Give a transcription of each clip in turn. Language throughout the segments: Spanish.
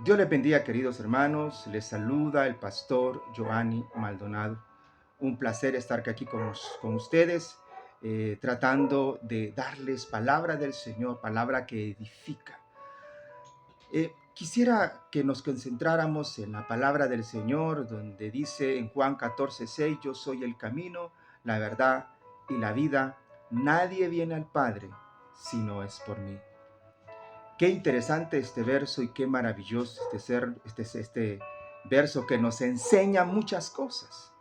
Dios les bendiga, queridos hermanos. Les saluda el pastor Giovanni Maldonado. Un placer estar aquí con ustedes, tratando de darles palabra del Señor, palabra que edifica. Quisiera que nos concentráramos en la palabra del Señor, donde dice en Juan 14:6, yo soy el camino, la verdad y la vida. Nadie viene al Padre si no es por mí. Qué interesante este verso y qué maravilloso este verso que nos enseña muchas cosas.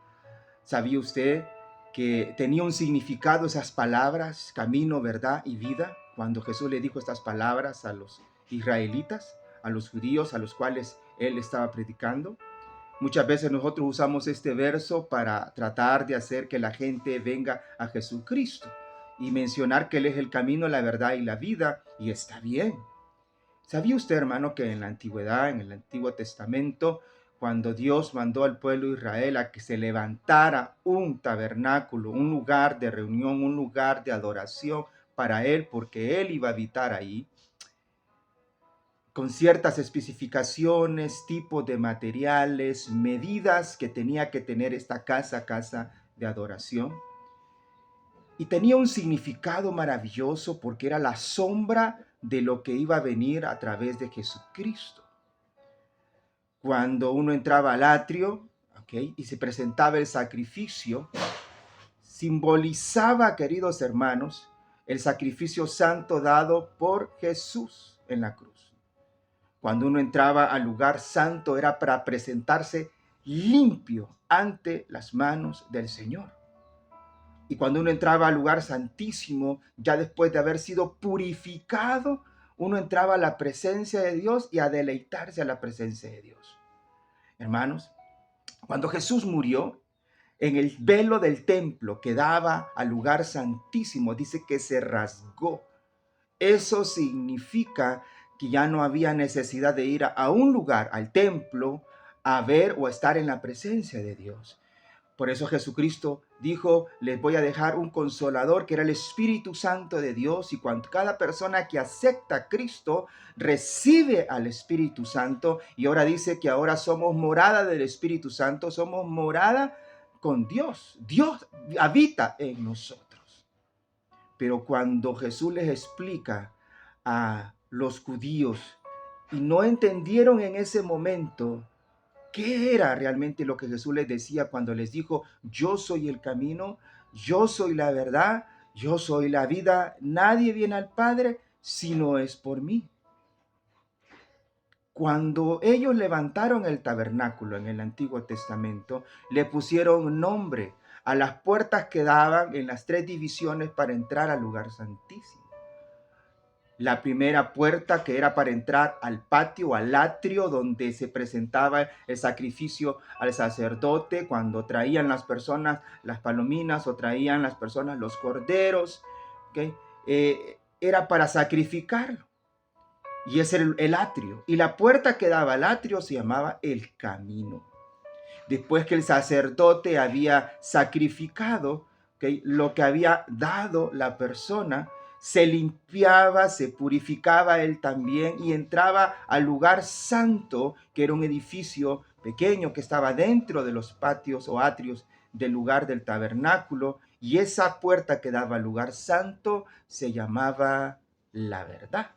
¿Sabía usted que tenía un significado esas palabras, camino, verdad y vida? Cuando Jesús le dijo estas palabras a los israelitas, a los judíos a los cuales él estaba predicando. Muchas veces nosotros usamos este verso para tratar de hacer que la gente venga a Jesucristo y mencionar que Él es el camino, la verdad y la vida, y está bien. ¿Sabía usted, hermano, que en la antigüedad, en el Antiguo Testamento, cuando Dios mandó al pueblo de Israel a que se levantara un tabernáculo, un lugar de reunión, un lugar de adoración para Él, porque Él iba a habitar ahí, con ciertas especificaciones, tipos de materiales, medidas que tenía que tener esta casa de adoración? Y tenía un significado maravilloso porque era la sombra de lo que iba a venir a través de Jesucristo. Cuando uno entraba al atrio, y se presentaba el sacrificio, simbolizaba, queridos hermanos, el sacrificio santo dado por Jesús en la cruz. Cuando uno entraba al lugar santo era para presentarse limpio ante las manos del Señor. Y cuando uno entraba al lugar santísimo, ya después de haber sido purificado, uno entraba a la presencia de Dios y a deleitarse a la presencia de Dios. Hermanos, cuando Jesús murió, en el velo del templo que daba al lugar santísimo, dice que se rasgó. Eso significa que ya no había necesidad de ir a un lugar, al templo, a ver o a estar en la presencia de Dios. Por eso Jesucristo dijo, les voy a dejar un consolador que era el Espíritu Santo de Dios, y cuando cada persona que acepta a Cristo recibe al Espíritu Santo, y ahora dice que ahora somos morada del Espíritu Santo, somos morada con Dios. Dios habita en nosotros. Pero cuando Jesús les explica a los judíos y no entendieron en ese momento ¿qué era realmente lo que Jesús les decía cuando les dijo, yo soy el camino, yo soy la verdad, yo soy la vida, nadie viene al Padre si no es por mí? Cuando ellos levantaron el tabernáculo en el Antiguo Testamento, le pusieron nombre a las puertas que daban en las tres divisiones para entrar al lugar santísimo. La primera puerta, que era para entrar al patio, al atrio, donde se presentaba el sacrificio al sacerdote, cuando traían las personas las palominas o traían las personas los corderos, ¿okay? Era para sacrificarlo. Y ese era el atrio. Y la puerta que daba al atrio se llamaba el camino. Después que el sacerdote había sacrificado, ¿okay?, lo que había dado la persona, se limpiaba, se purificaba él también y entraba al lugar santo, que era un edificio pequeño que estaba dentro de los patios o atrios del lugar del tabernáculo, y esa puerta que daba al lugar santo se llamaba la verdad.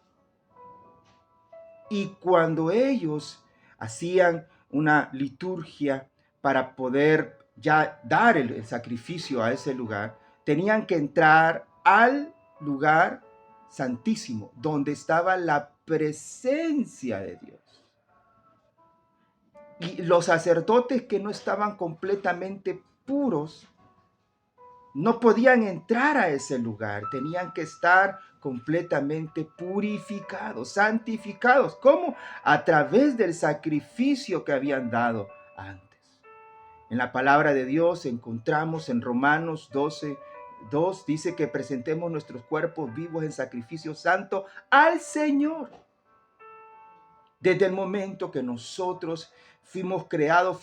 Y cuando ellos hacían una liturgia para poder ya dar el sacrificio a ese lugar, tenían que entrar al lugar santísimo, donde estaba la presencia de Dios. Y los sacerdotes que no estaban completamente puros no podían entrar a ese lugar, tenían que estar completamente purificados, santificados. ¿Cómo? A través del sacrificio que habían dado antes. En la palabra de Dios encontramos en Romanos 12:2, dice que presentemos nuestros cuerpos vivos en sacrificio santo al Señor. Desde el momento que nosotros fuimos creados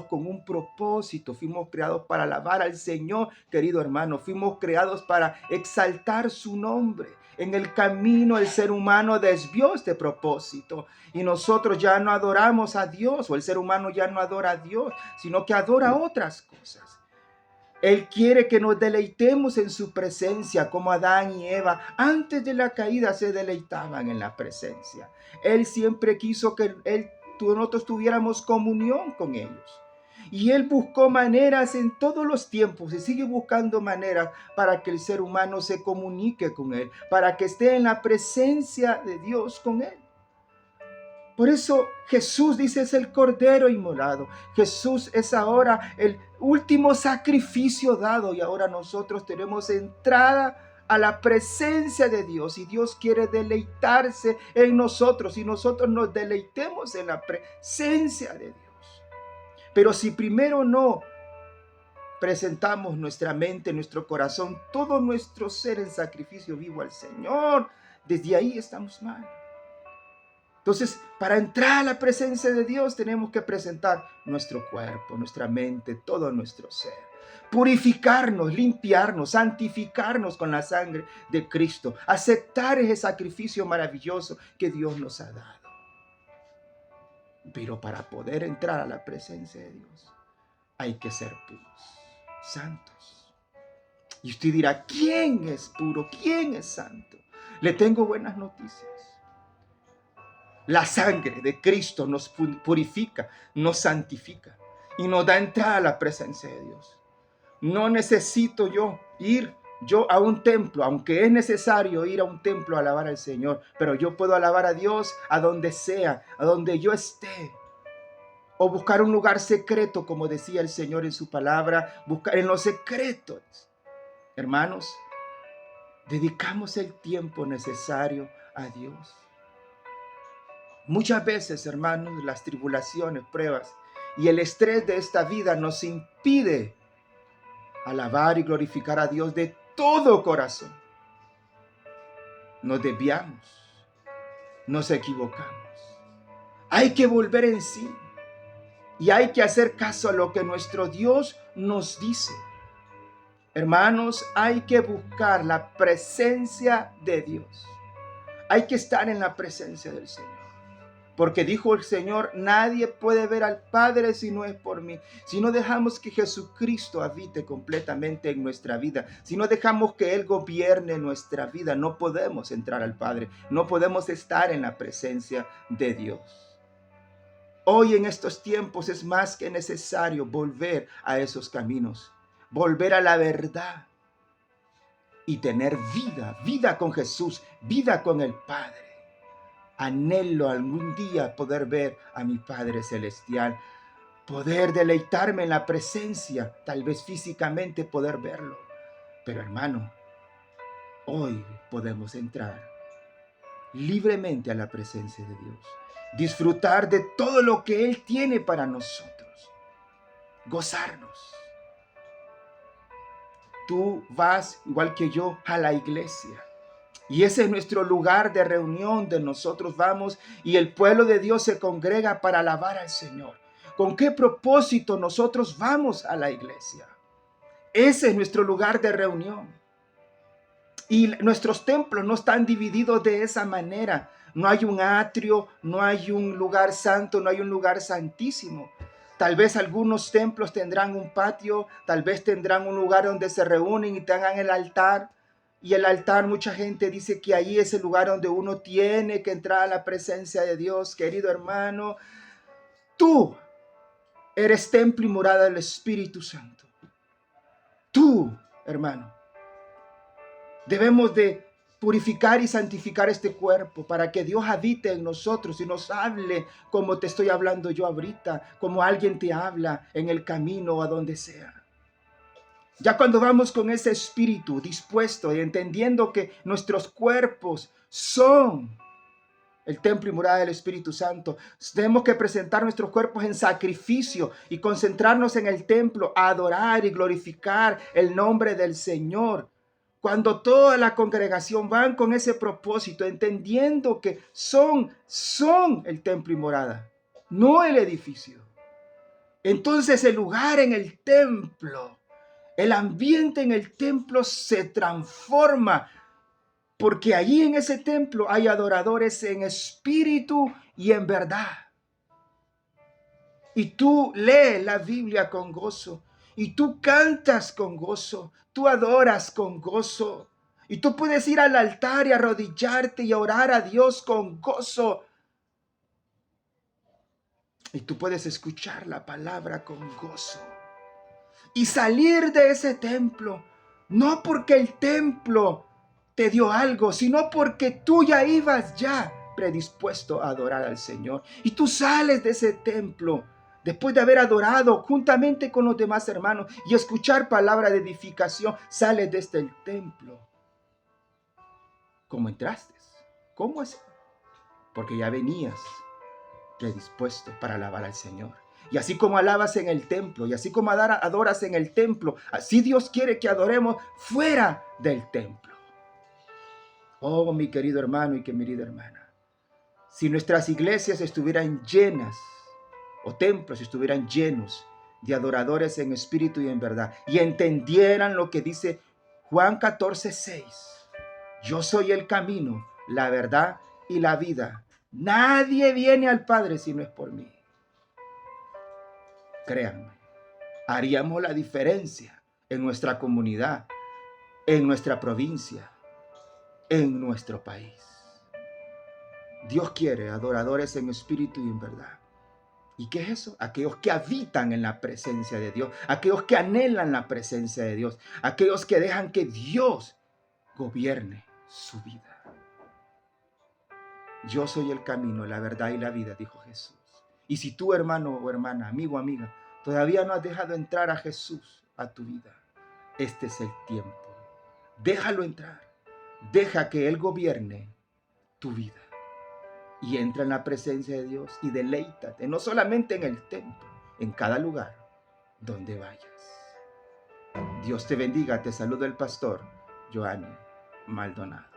con un propósito, fuimos creados para alabar al Señor, querido hermano, fuimos creados para exaltar su nombre. En el camino el ser humano desvió este propósito y nosotros ya no adoramos a Dios, o el ser humano ya no adora a Dios, sino que adora otras cosas. Él quiere que nos deleitemos en su presencia, como Adán y Eva antes de la caída se deleitaban en la presencia. Él siempre quiso que nosotros tuviéramos comunión con ellos. Y Él buscó maneras en todos los tiempos y sigue buscando maneras para que el ser humano se comunique con Él, para que esté en la presencia de Dios con Él. Por eso Jesús dice es el Cordero inmolado. Jesús es ahora el último sacrificio dado y ahora nosotros tenemos entrada a la presencia de Dios y Dios quiere deleitarse en nosotros y nosotros nos deleitemos en la presencia de Dios. Pero si primero no presentamos nuestra mente, nuestro corazón, todo nuestro ser en sacrificio vivo al Señor, desde ahí estamos mal. Entonces, para entrar a la presencia de Dios tenemos que presentar nuestro cuerpo, nuestra mente, todo nuestro ser. Purificarnos, limpiarnos, santificarnos con la sangre de Cristo. Aceptar ese sacrificio maravilloso que Dios nos ha dado. Pero para poder entrar a la presencia de Dios hay que ser puros, santos. Y usted dirá, ¿quién es puro? ¿Quién es santo? Le tengo buenas noticias. La sangre de Cristo nos purifica, nos santifica y nos da entrada a la presencia de Dios. No necesito ir a un templo, aunque es necesario ir a un templo a alabar al Señor, pero yo puedo alabar a Dios a donde sea, a donde yo esté. O buscar un lugar secreto, como decía el Señor en su palabra, buscar en los secretos. Hermanos, dedicamos el tiempo necesario a Dios. Muchas veces, hermanos, las tribulaciones, pruebas y el estrés de esta vida nos impide alabar y glorificar a Dios de todo corazón. Nos desviamos, nos equivocamos. Hay que volver en sí y hay que hacer caso a lo que nuestro Dios nos dice. Hermanos, hay que buscar la presencia de Dios. Hay que estar en la presencia del Señor. Porque dijo el Señor, nadie puede ver al Padre si no es por mí. Si no dejamos que Jesucristo habite completamente en nuestra vida, si no dejamos que Él gobierne nuestra vida, no podemos entrar al Padre, no podemos estar en la presencia de Dios. Hoy en estos tiempos es más que necesario volver a esos caminos, volver a la verdad y tener vida con Jesús, vida con el Padre. Anhelo algún día poder ver a mi Padre Celestial, poder deleitarme en la presencia, tal vez físicamente poder verlo. Pero hermano, hoy podemos entrar libremente a la presencia de Dios, disfrutar de todo lo que Él tiene para nosotros, gozarnos. Tú vas, igual que yo, a la iglesia. Y ese es nuestro lugar de reunión, donde nosotros vamos y el pueblo de Dios se congrega para alabar al Señor. ¿Con qué propósito nosotros vamos a la iglesia? Ese es nuestro lugar de reunión. Y nuestros templos no están divididos de esa manera. No hay un atrio, no hay un lugar santo, no hay un lugar santísimo. Tal vez algunos templos tendrán un patio, tal vez tendrán un lugar donde se reúnen y tengan el altar. Y el altar, mucha gente dice que ahí es el lugar donde uno tiene que entrar a la presencia de Dios. Querido hermano, tú eres templo y morada del Espíritu Santo. Tú, hermano, debemos de purificar y santificar este cuerpo para que Dios habite en nosotros y nos hable como te estoy hablando yo ahorita, como alguien te habla en el camino o a donde sea. Ya cuando vamos con ese espíritu dispuesto y entendiendo que nuestros cuerpos son el templo y morada del Espíritu Santo, tenemos que presentar nuestros cuerpos en sacrificio y concentrarnos en el templo, a adorar y glorificar el nombre del Señor. Cuando toda la congregación van con ese propósito, entendiendo que son el templo y morada, no el edificio. Entonces el lugar en el templo, el ambiente en el templo se transforma porque allí en ese templo hay adoradores en espíritu y en verdad. Y tú lees la Biblia con gozo, y tú cantas con gozo, tú adoras con gozo, y tú puedes ir al altar y arrodillarte y orar a Dios con gozo. Y tú puedes escuchar la palabra con gozo y salir de ese templo, no porque el templo te dio algo, sino porque tú ya ibas ya predispuesto a adorar al Señor. Y tú sales de ese templo después de haber adorado juntamente con los demás hermanos y escuchar palabra de edificación, sales de este templo. ¿Cómo entraste? ¿Cómo así? Porque ya venías predispuesto para alabar al Señor. Y así como alabas en el templo, y así como adoras en el templo, así Dios quiere que adoremos fuera del templo. Oh, mi querido hermano y que mi querida hermana, si nuestras iglesias estuvieran llenas, o templos estuvieran llenos de adoradores en espíritu y en verdad, y entendieran lo que dice Juan 14:6, yo soy el camino, la verdad y la vida. Nadie viene al Padre si no es por mí. Créanme, haríamos la diferencia en nuestra comunidad, en nuestra provincia, en nuestro país. Dios quiere adoradores en espíritu y en verdad. ¿Y qué es eso? Aquellos que habitan en la presencia de Dios, aquellos que anhelan la presencia de Dios, aquellos que dejan que Dios gobierne su vida. Yo soy el camino, la verdad y la vida, dijo Jesús. Y si tú, hermano o hermana, amigo o amiga, todavía no has dejado entrar a Jesús a tu vida, este es el tiempo. Déjalo entrar. Deja que Él gobierne tu vida. Y entra en la presencia de Dios y deleítate, no solamente en el templo, en cada lugar donde vayas. Dios te bendiga, te saluda el pastor Joanny Maldonado.